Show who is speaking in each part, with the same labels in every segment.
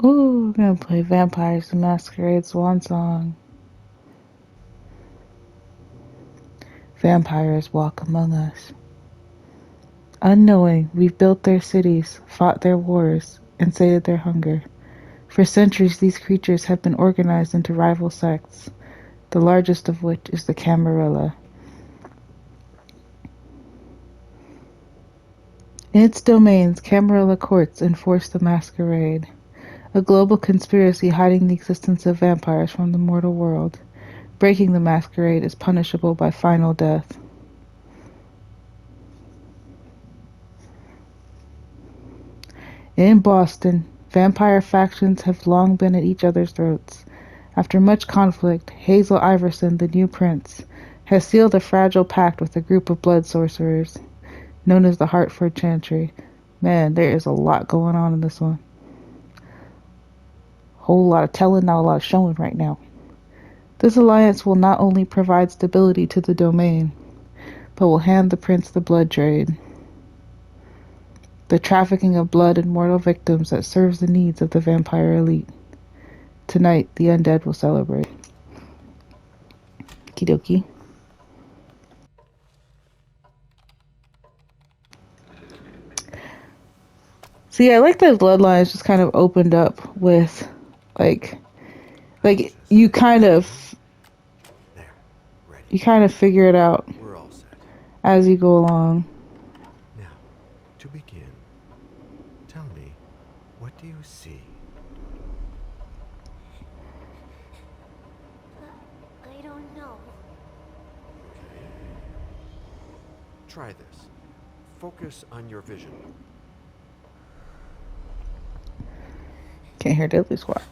Speaker 1: Ooh, we're gonna play Vampires the Masquerade Swansong. Vampires walk among us. Unknowing, we've built their cities, fought their wars, and sated their hunger. For centuries, these creatures have been organized into rival sects, the largest of which is the Camarilla. In its domains, Camarilla courts enforce the masquerade, a global conspiracy hiding the existence of vampires from the mortal world. Breaking the masquerade is punishable by final death. In Boston, vampire factions have long been at each other's throats. After much conflict, Hazel Iverson, the new prince, has sealed a fragile pact with a group of blood sorcerers, known as the Hartford Chantry. Man, there is a lot going on in this one. Whole lot of telling, not a lot of showing right now. This alliance will not only provide stability to the domain, but will hand the prince the blood trade. The trafficking of blood and mortal victims that serves the needs of the vampire elite. Tonight, the undead will celebrate. Okie dokie. See, I like that bloodlines just kind of opened up with, like you kind of figure it out as you go along.
Speaker 2: Now, to begin, tell me, what do you see?
Speaker 3: I don't know.
Speaker 2: Try this. Focus on your vision.
Speaker 1: Can't hear Deadly Squad.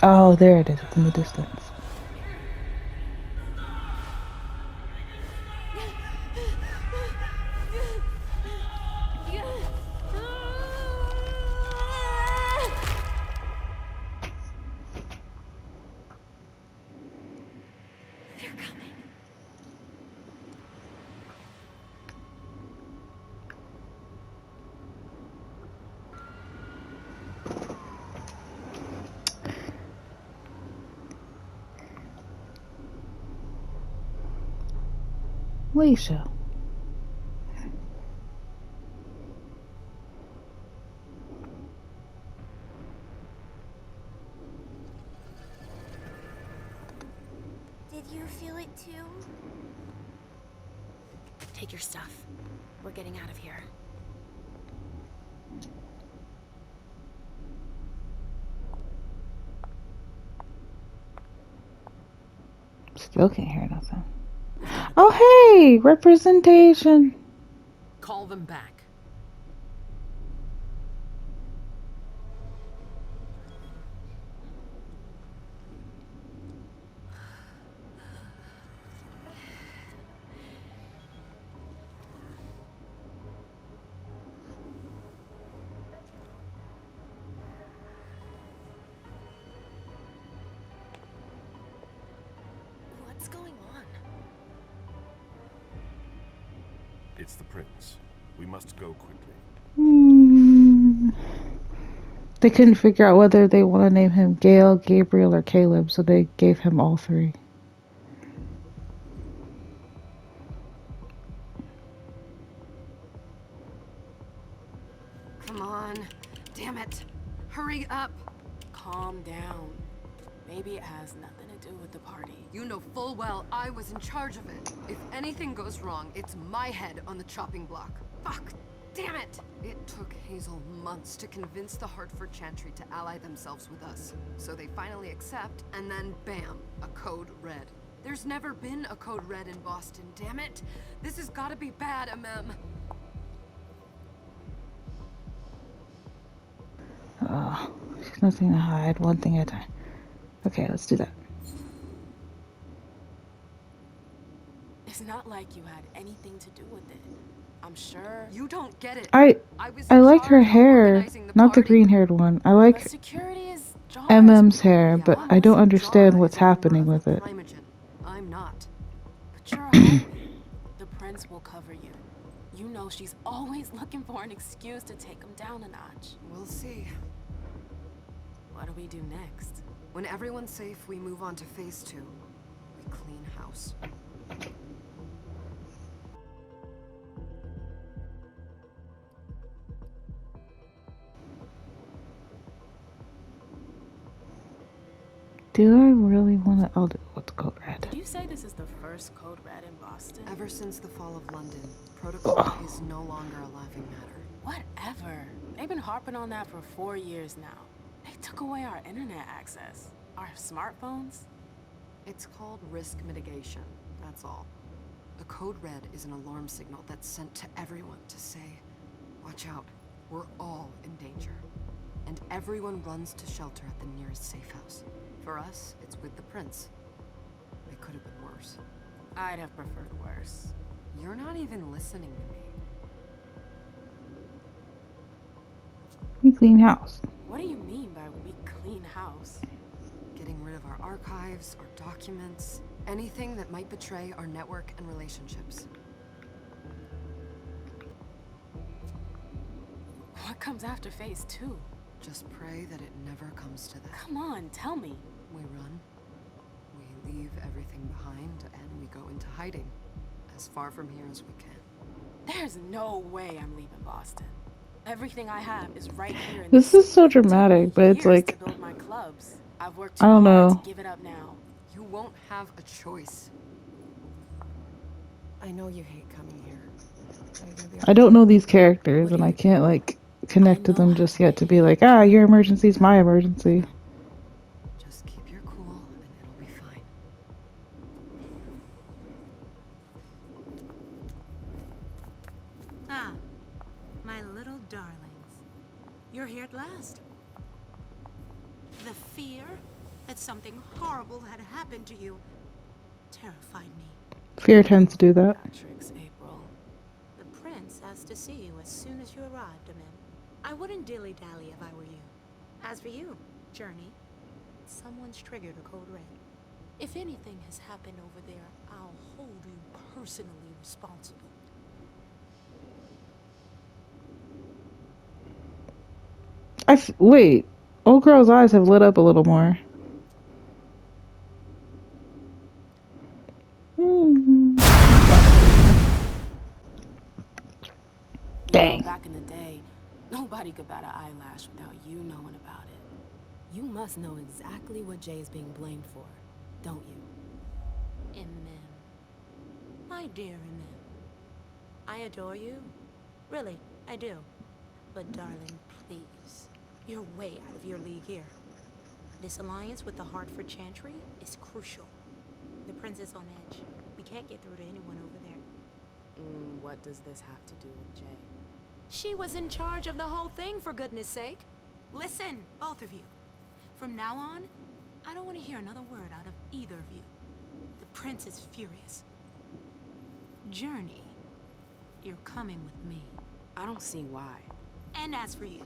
Speaker 1: Oh, there it is. It's in the distance.
Speaker 3: They're coming.
Speaker 1: Leisha.
Speaker 3: Did you feel it too? Take your stuff. We're getting out of here.
Speaker 1: Still can't hear nothing. Oh, hey! Representation!
Speaker 4: Call them back.
Speaker 3: What's going on?
Speaker 5: It's the prince. We must go quickly.
Speaker 1: They couldn't figure out whether they want to name him Gale, Gabriel, or Caleb, so they gave him all three.
Speaker 4: Come on. Damn it. Hurry up. Calm down. Maybe it has nothing to do with the party. You know full well I was in charge of it. If anything goes wrong, it's my head on the chopping block. Fuck. Damn it! It took Hazel months to convince the Hartford Chantry to ally themselves with us. So they finally accept, and then bam, a code red. There's never been a code red in Boston, damn it! This has gotta be bad, MM.
Speaker 1: Oh, there's nothing to hide. One thing at a time. Okay, let's do that.
Speaker 4: It's not like you had anything to do with it. I'm sure you don't get it.
Speaker 1: I
Speaker 4: was
Speaker 1: like her
Speaker 4: in charge of
Speaker 1: hair,
Speaker 4: organizing the
Speaker 1: not the
Speaker 4: party.
Speaker 1: green-haired one. I like
Speaker 4: But security is jars.
Speaker 1: MM's hair, but
Speaker 4: Yeah,
Speaker 1: I don't
Speaker 4: some
Speaker 1: understand
Speaker 4: jar
Speaker 1: what's
Speaker 4: is a member
Speaker 1: happening
Speaker 4: of
Speaker 1: with
Speaker 4: the
Speaker 1: it.
Speaker 4: Primogen. I'm not. But you're a homie. The prince will cover you. You know she's always looking for an excuse to take him down a notch.
Speaker 6: We'll see.
Speaker 4: What do we do next?
Speaker 6: When everyone's safe, we move on to phase 2. We clean house.
Speaker 1: Do I really want to? I'll do what's code red.
Speaker 4: Did you say this is the first code red in Boston?
Speaker 6: Ever since the fall of London, protocol is no longer a laughing matter.
Speaker 4: Whatever. They've been harping on that for 4 years now. They took away our internet access. Our smartphones.
Speaker 6: It's called risk mitigation, that's all. A code red is an alarm signal that's sent to everyone to say, watch out, we're all in danger. And everyone runs to shelter at the nearest safe house. For us, it's with the prince. It could have been worse.
Speaker 4: I'd have preferred worse.
Speaker 6: You're not even listening to me.
Speaker 1: We clean house.
Speaker 4: What do you mean by we clean house?
Speaker 6: Getting rid of our archives, our documents, anything that might betray our network and relationships.
Speaker 4: What comes after phase 2?
Speaker 6: Just pray that it never comes to that.
Speaker 4: Come on, tell me.
Speaker 6: We run, we leave everything behind, and we go into hiding. As far from here as we can.
Speaker 4: There's no way I'm leaving Boston. Everything I have is right here in
Speaker 1: This is so
Speaker 4: city. It took
Speaker 1: dramatic,
Speaker 4: me
Speaker 1: but it's
Speaker 4: years
Speaker 1: like,
Speaker 4: to build my clubs. I've worked
Speaker 1: I
Speaker 4: too
Speaker 1: don't
Speaker 4: hard
Speaker 1: know.
Speaker 4: to give it up now.
Speaker 6: You won't have a choice. I know you hate coming here. but you're the
Speaker 1: I don't know these characters, and I can't like connect to
Speaker 4: know
Speaker 1: them
Speaker 4: how
Speaker 1: just
Speaker 4: to
Speaker 1: yet to be like, ah, your emergency is my emergency.
Speaker 6: Just keep your cool, and it'll be fine.
Speaker 7: Ah, my little darlings. You're here at last. The fear that something horrible had happened to you terrified me.
Speaker 1: Fear tends to do that.
Speaker 4: Patrick's April.
Speaker 7: The prince asked to see you as soon as you arrived, Amim. I wouldn't dilly-dally if I were you. As for you, Journey, someone's triggered a code red. If anything has happened over there, I'll hold you personally responsible.
Speaker 1: Wait. Old girl's eyes have lit up a little more. Dang.
Speaker 4: Back in the day, nobody could bat an eyelash without you knowing about it. You must know exactly what Jay is being blamed for, don't you?
Speaker 7: Amim. My dear Amim. I adore you. Really, I do. But darling, please. You're way out of your league here. This alliance with the Hartford Chantry is crucial. The prince is on edge. We can't get through to anyone over there.
Speaker 4: What does this have to do with Jay?
Speaker 7: She was in charge of the whole thing, for goodness sake. Listen, both of you. From now on, I don't want to hear another word out of either of you. The prince is furious. Journey, you're coming with me.
Speaker 4: I don't see why.
Speaker 7: And as for you,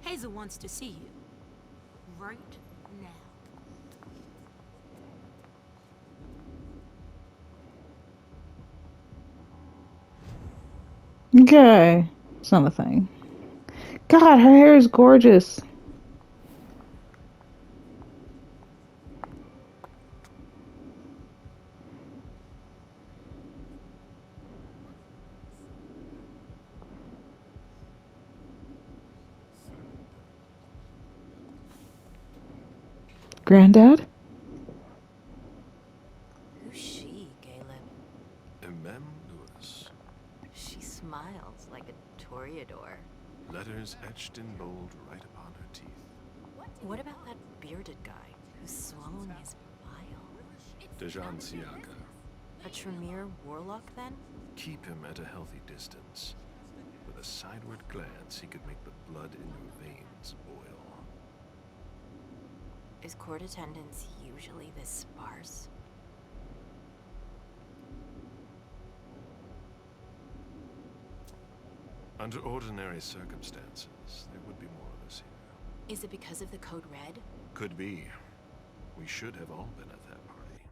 Speaker 7: Hazel wants to see you. Right now.
Speaker 1: Okay. It's not a thing. God, her hair is gorgeous. Granddad?
Speaker 8: Who's she, Caleb?
Speaker 5: Mem Lewis.
Speaker 8: She smiles like a toreador.
Speaker 5: Letters etched in bold right upon her teeth.
Speaker 8: What about that bearded guy who's swallowing his bile?
Speaker 5: Dejan Siaka.
Speaker 8: A Tremere warlock, then?
Speaker 5: Keep him at a healthy distance. With a sideward glance, he could make the blood in your veins boil.
Speaker 8: Is court attendance usually this sparse?
Speaker 5: Under ordinary circumstances, there would be more of us here.
Speaker 8: Is it because of the Code Red?
Speaker 5: Could be. We should have all been at that party.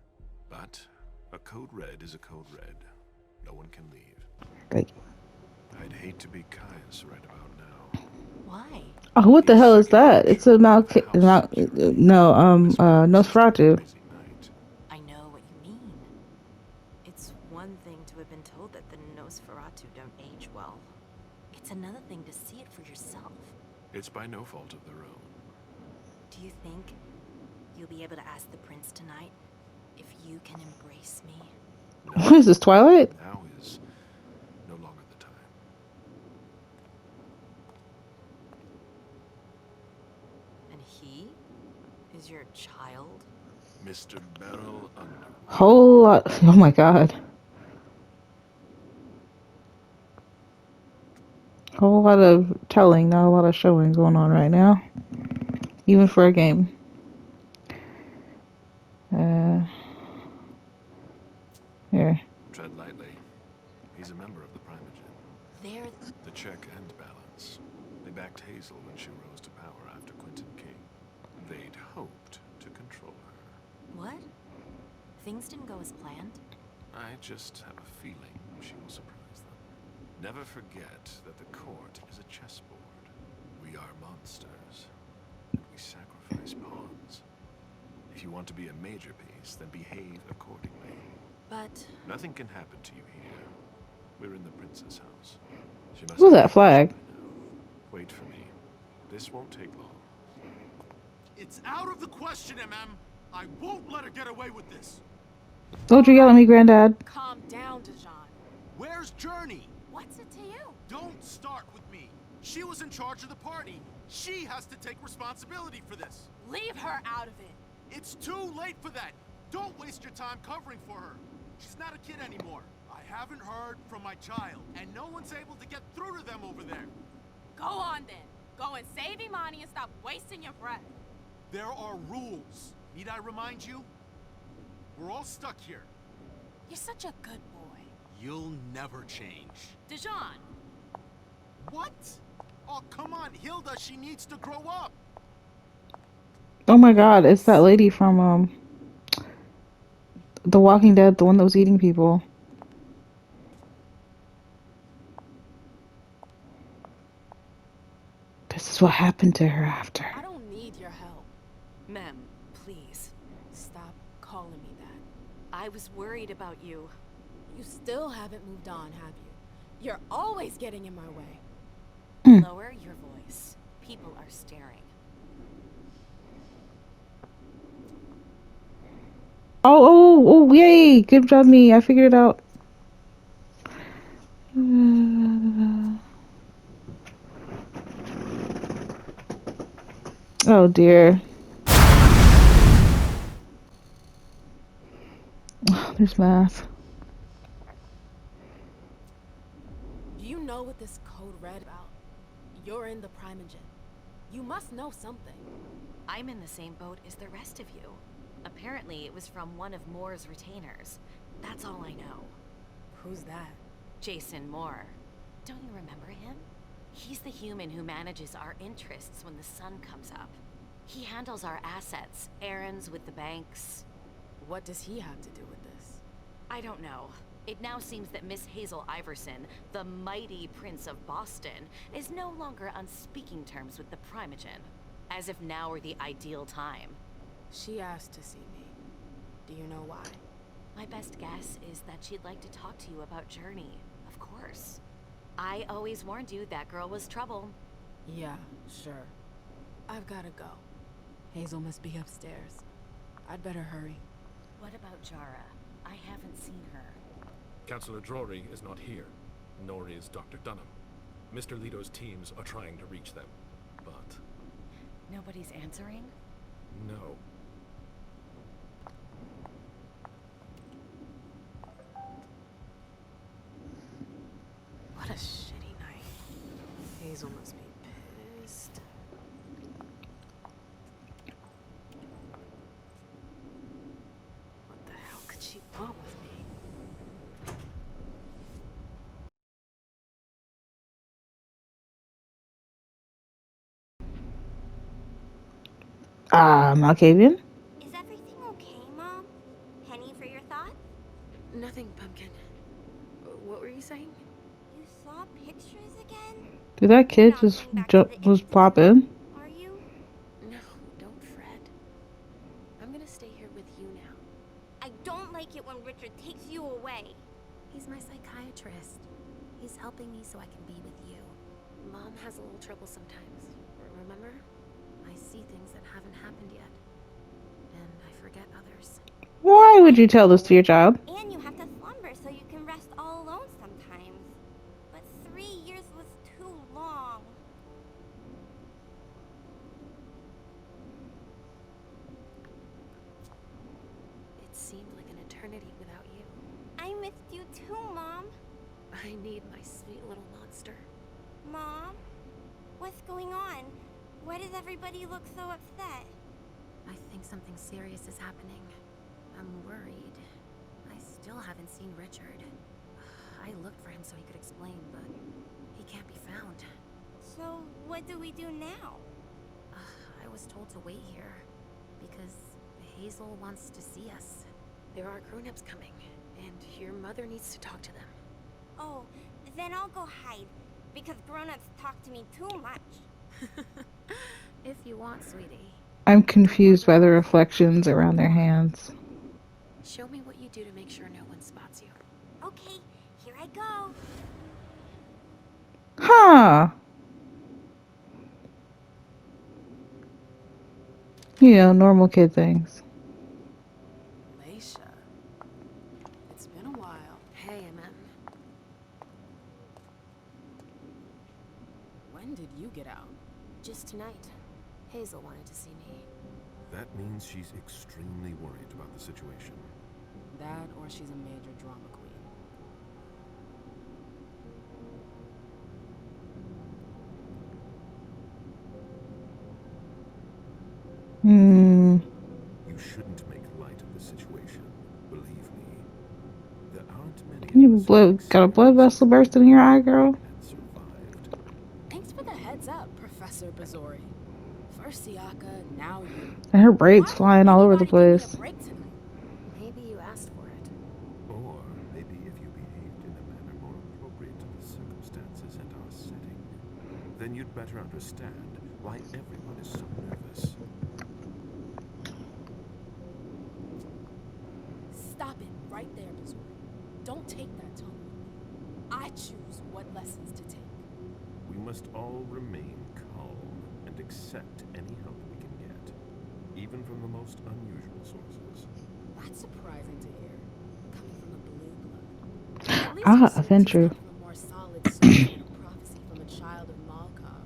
Speaker 5: But a Code Red is a Code Red. No one can leave.
Speaker 1: Great.
Speaker 5: I'd hate to be Caius right about now.
Speaker 8: Why?
Speaker 1: Oh, what the
Speaker 5: He's
Speaker 1: hell is
Speaker 5: second
Speaker 1: that?
Speaker 5: in
Speaker 1: It's a
Speaker 5: charge of the house security. This was just a
Speaker 1: Nosferatu.
Speaker 5: crazy night.
Speaker 8: I know what you mean. It's one thing to have been told that the Nosferatu don't age well. It's another thing to see it for yourself.
Speaker 5: It's by no fault of their own.
Speaker 8: Do you think you'll be able to ask the prince tonight if you can embrace me?
Speaker 1: What is this, Twilight?
Speaker 5: Now is no longer the time.
Speaker 8: And he is your child?
Speaker 5: Mr. Beryl Underwood.
Speaker 1: Whole lot. Oh my god. Whole lot of telling, not a lot of showing going on right now. Even for a game. Here.
Speaker 5: Tread lightly. He's a member of the Primogen.
Speaker 8: They're...
Speaker 5: The check and balance. They backed Hazel when she rose to power after Quentin King. They'd hoped to control her.
Speaker 8: What? Things didn't go as planned?
Speaker 5: I just have a feeling she will surprise them. Never forget that the court is a chessboard. We are monsters, and we sacrifice pawns. If you want to be a major piece, then behave accordingly.
Speaker 8: But...
Speaker 5: Nothing can happen to you here. We're in the prince's house. She must
Speaker 1: Who's that flag?
Speaker 5: Wait for me. This won't take long.
Speaker 9: It's out of the question, MM. I won't let her get away with this.
Speaker 1: Don't you yell at me, Granddad.
Speaker 4: Calm down, Dijon.
Speaker 9: Where's Journey?
Speaker 4: What's it to you?
Speaker 9: Don't start with me. She was in charge of the party. She has to take responsibility for this.
Speaker 4: Leave her out of it.
Speaker 9: It's too late for that. Don't waste your time covering for her. She's not a kid anymore. I haven't heard from my child, and no one's able to get through to them over there.
Speaker 4: Go on then. Go and save Imani and stop wasting your breath.
Speaker 9: There are rules. Need I remind you? We're all stuck here.
Speaker 4: You're such a good boy.
Speaker 9: You'll never change.
Speaker 4: Dijon!
Speaker 9: What? Oh, come on, Hilda, she needs to grow up.
Speaker 1: Oh my god, it's that lady from, The Walking Dead, the one that was eating people. This is what happened to her after.
Speaker 4: I don't need your help.
Speaker 8: Ma'am, please.
Speaker 4: Stop calling me that.
Speaker 8: I was worried about you.
Speaker 4: You still haven't moved on, have you? You're always getting in my way.
Speaker 8: Lower your voice. People are staring.
Speaker 1: Oh, yay! Good job, me. I figured it out. Oh dear. There's math.
Speaker 4: Do you know what this code read about? You're in the Primogen. You must know something.
Speaker 8: I'm in the same boat as the rest of you. Apparently, it was from one of Moore's retainers. That's all I know.
Speaker 4: Who's that?
Speaker 8: Jason Moore. Don't you remember him? He's the human who manages our interests when the sun comes up. He handles our assets, errands with the banks.
Speaker 4: What does he have to do with this?
Speaker 8: I don't know. It now seems that Miss Hazel Iverson, the mighty Prince of Boston, is no longer on speaking terms with the Primogen. As if now were the ideal time.
Speaker 4: She asked to see me. Do you know why?
Speaker 8: My best guess is that she'd like to talk to you about Journey, of course. I always warned you that girl was trouble.
Speaker 4: Yeah, sure. I've gotta go. Hazel must be upstairs. I'd better hurry.
Speaker 8: What about Jara? I haven't seen her.
Speaker 10: Councillor Drury is not here, nor is Dr. Dunham. Mr. Leto's teams are trying to reach them, but...
Speaker 8: Nobody's answering?
Speaker 10: No.
Speaker 4: What a shitty night. Hazel must be pissed. What the hell could she want with me?
Speaker 1: Malkavian?
Speaker 3: Is everything okay, Mom? Penny for your thoughts?
Speaker 6: Nothing, Pumpkin. What were you saying?
Speaker 3: You saw pictures again?
Speaker 1: Did that
Speaker 3: You're
Speaker 1: kid
Speaker 3: not
Speaker 1: just
Speaker 3: going back to the
Speaker 1: was
Speaker 3: institute,
Speaker 1: pop in?
Speaker 3: are you?
Speaker 6: No, don't fret. I'm gonna stay here with you now.
Speaker 3: I don't like it when Richard takes you away.
Speaker 11: He's my psychiatrist. He's helping me so I can be with you.
Speaker 6: Mom has a little trouble sometimes. Remember?
Speaker 11: I see things that haven't happened yet. And I forget others.
Speaker 1: Why would you tell this to your child?
Speaker 3: And you have to slumber so you can rest all alone sometimes. But 3 years was too long.
Speaker 6: It seemed like an eternity without you.
Speaker 3: I missed you too, Mom.
Speaker 6: I need my sweet little monster.
Speaker 3: Mom? What's going on? Why does everybody look so upset?
Speaker 11: I think something serious is happening. I'm worried. I still haven't seen Richard. I looked for him so he could explain, but he can't be found.
Speaker 3: So, what do we do now?
Speaker 11: I was told to wait here because Hazel wants to see us.
Speaker 6: There are grown-ups coming, and your mother needs to talk to them.
Speaker 3: Oh, then I'll go hide, because grown-ups talk to me too much.
Speaker 11: If you want, sweetie.
Speaker 1: I'm confused by the reflections around their hands.
Speaker 6: Show me what you do to make sure no one spots you.
Speaker 3: Okay, here I go.
Speaker 1: Huh. You know, normal kid things.
Speaker 4: Leisha. It's been a while.
Speaker 6: Hey, Emma.
Speaker 4: When did you get out?
Speaker 6: Just tonight. Hazel wanted to see me.
Speaker 5: That means she's extremely worried about the situation.
Speaker 4: That or she's a major drama queen.
Speaker 5: You shouldn't make light of the situation. Believe me. There aren't many
Speaker 1: You
Speaker 5: of us
Speaker 1: got a blood vessel bursting in your eye, girl?
Speaker 5: and survived.
Speaker 4: Thanks for the heads up, Professor Bazori. First Siaka, now you.
Speaker 1: And her braids
Speaker 4: Why
Speaker 1: flying all over the
Speaker 4: anybody give me
Speaker 1: place.
Speaker 4: a break tonight?
Speaker 6: Maybe you asked for it.
Speaker 5: Or maybe if you behaved in a manner more appropriate to the circumstances and our setting, then you'd better understand why everyone is so nervous.
Speaker 4: Stop it right there, Bazori. Don't take that tone with me. I choose what lessons to take.
Speaker 5: We must all remain calm and accept any help we can get, even from the most unusual sources.
Speaker 4: That's surprising to hear, coming from a blue blood. At least you seem to
Speaker 1: Ventrue.
Speaker 4: come from a more solid source than a prophecy from a child of Malkov.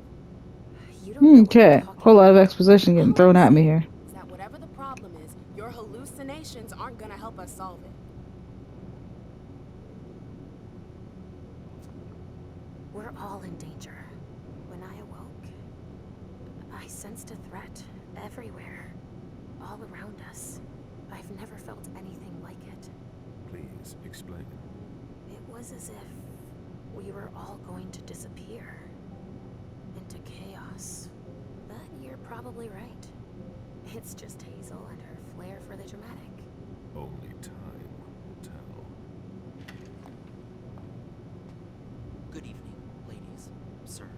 Speaker 6: You don't know what you're
Speaker 1: Okay,
Speaker 6: talking
Speaker 1: whole lot of
Speaker 6: about.
Speaker 1: exposition getting thrown at me here.
Speaker 4: Is that whatever the problem is, your hallucinations aren't gonna help us solve it.
Speaker 11: We're all in danger. When I awoke, I sensed a threat everywhere, all around us. I've never felt anything like it.
Speaker 5: Please explain.
Speaker 11: It was as if we were all going to disappear into chaos. But you're probably right. It's just Hazel and her flair for the dramatic.
Speaker 5: Only time will tell.
Speaker 12: Good evening, ladies. Sir,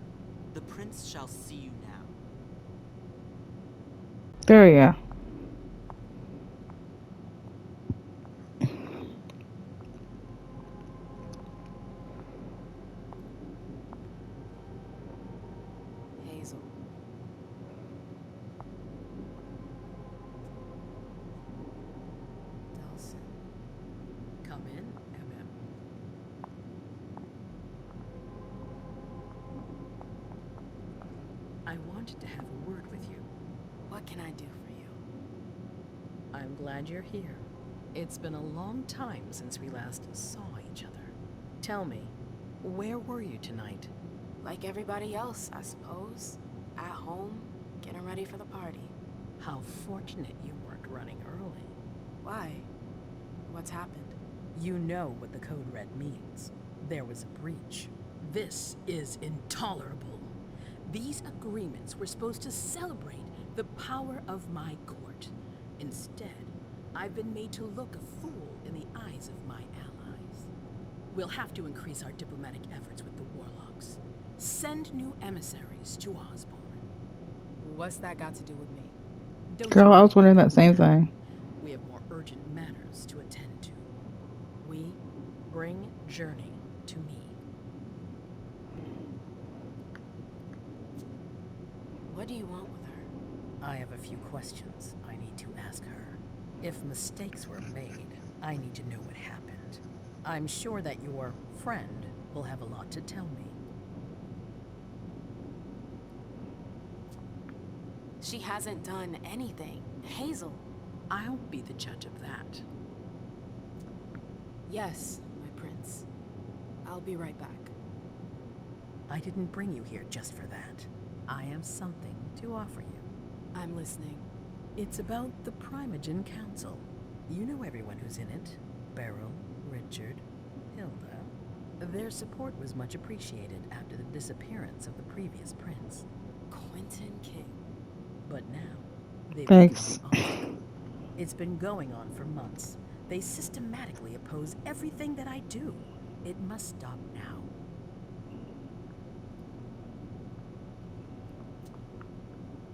Speaker 12: the prince shall see you now.
Speaker 1: There we go.
Speaker 4: Hazel. Delson. Come in, MM.
Speaker 13: I wanted to have a word with you.
Speaker 4: What can I do for you?
Speaker 13: I'm glad you're here. It's been a long time since we last saw each other. Tell me, where were you tonight?
Speaker 4: Like everybody else, I suppose. At home, getting ready for the party.
Speaker 13: How fortunate you weren't running early.
Speaker 4: Why? What's happened?
Speaker 13: You know what the Code Red means. There was a breach. This is intolerable. These agreements were supposed to celebrate The power of my court. Instead, I've been made to look a fool in the eyes of my allies. We'll have to increase our diplomatic efforts with the warlocks. Send new emissaries to Osborne.
Speaker 6: What's that got to do with me?
Speaker 13: Don't
Speaker 1: Girl,
Speaker 13: you
Speaker 1: I was
Speaker 13: think
Speaker 1: wondering
Speaker 13: we
Speaker 1: that same thing.
Speaker 13: We have more urgent matters to attend to. We bring Journey to me.
Speaker 6: What do you want with her?
Speaker 13: I have a few questions I need to ask her. If mistakes were made, I need to know what happened. I'm sure that your friend will have a lot to tell me.
Speaker 6: She hasn't done anything. Hazel.
Speaker 13: I'll be the judge of that.
Speaker 6: Yes, my prince. I'll be right back.
Speaker 13: I didn't bring you here just for that. I have something to offer you.
Speaker 6: I'm listening.
Speaker 13: It's about the Primogen Council. You know everyone who's in it. Beryl, Richard, Hilda. Their support was much appreciated after the disappearance of the previous prince.
Speaker 6: Quentin King.
Speaker 13: But now, they've
Speaker 1: Thanks.
Speaker 13: become an obstacle. It's been going on for months. They systematically oppose everything that I do. It must stop now.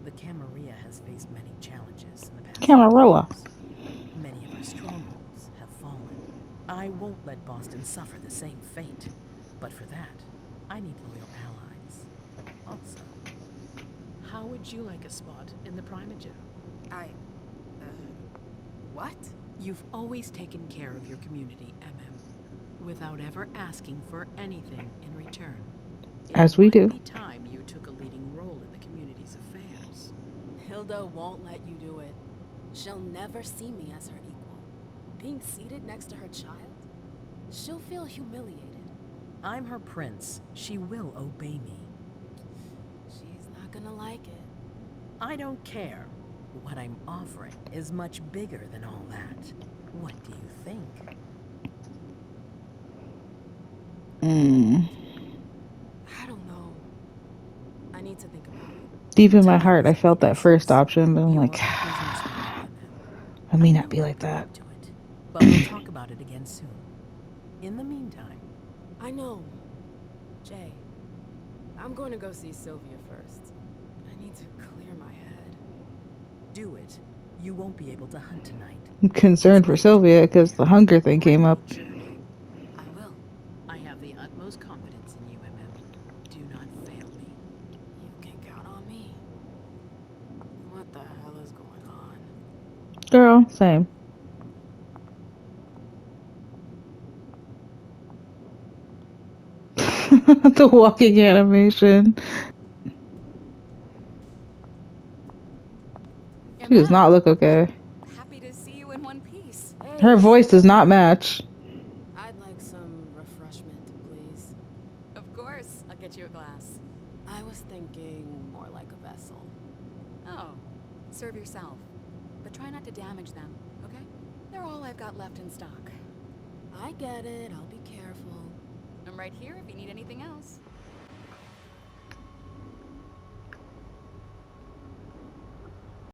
Speaker 13: The Camarilla has faced many challenges in the past.
Speaker 1: Camarilla.
Speaker 13: years. Many of our strongholds have fallen. I won't let Boston suffer the same fate. But for that, I need loyal allies. Also, how would you like a spot in the Primogen?
Speaker 6: What?
Speaker 13: You've always taken care of your community, MM, without ever asking for anything in return.
Speaker 1: As we do.
Speaker 13: It might be time you took a leading role in the community's affairs.
Speaker 6: Hilda won't let you do it. She'll never see me as her equal. Being seated next to her child, she'll feel humiliated.
Speaker 13: I'm her prince. She will obey me.
Speaker 6: She's not gonna like it.
Speaker 13: I don't care. What I'm offering is much bigger than all that. What do you think?
Speaker 6: I don't know. I need to think about it.
Speaker 1: Deep in my heart, I felt that first option, but I'm
Speaker 13: You're
Speaker 1: like,
Speaker 13: a businesswoman,
Speaker 1: I may
Speaker 13: know
Speaker 1: not be
Speaker 13: I'll
Speaker 1: like
Speaker 13: get
Speaker 1: that.
Speaker 13: up to it, but we'll talk about it again soon. In the meantime,
Speaker 6: I know. Jay, I'm going to go see Sylvia first. I need to clear my head.
Speaker 13: do it. You won't be able to hunt tonight.
Speaker 1: I'm concerned for Sylvia because the hunger thing came up.
Speaker 6: I will.
Speaker 13: I have the utmost confidence in you, MM. Do not fail me.
Speaker 6: You can count on me. What the hell is going on?
Speaker 1: Girl, same. The walking animation. She does not look okay.
Speaker 4: Happy to see you in one piece.
Speaker 1: Her voice does not match.
Speaker 6: I'd like some refreshment, please.
Speaker 4: Of course, I'll get you a glass.
Speaker 6: I was thinking more like a vessel.
Speaker 4: Oh, serve yourself. But try not to damage them, okay? They're all I've got left in stock.
Speaker 6: I get it. I'll be careful.
Speaker 4: I'm right here if you need anything else.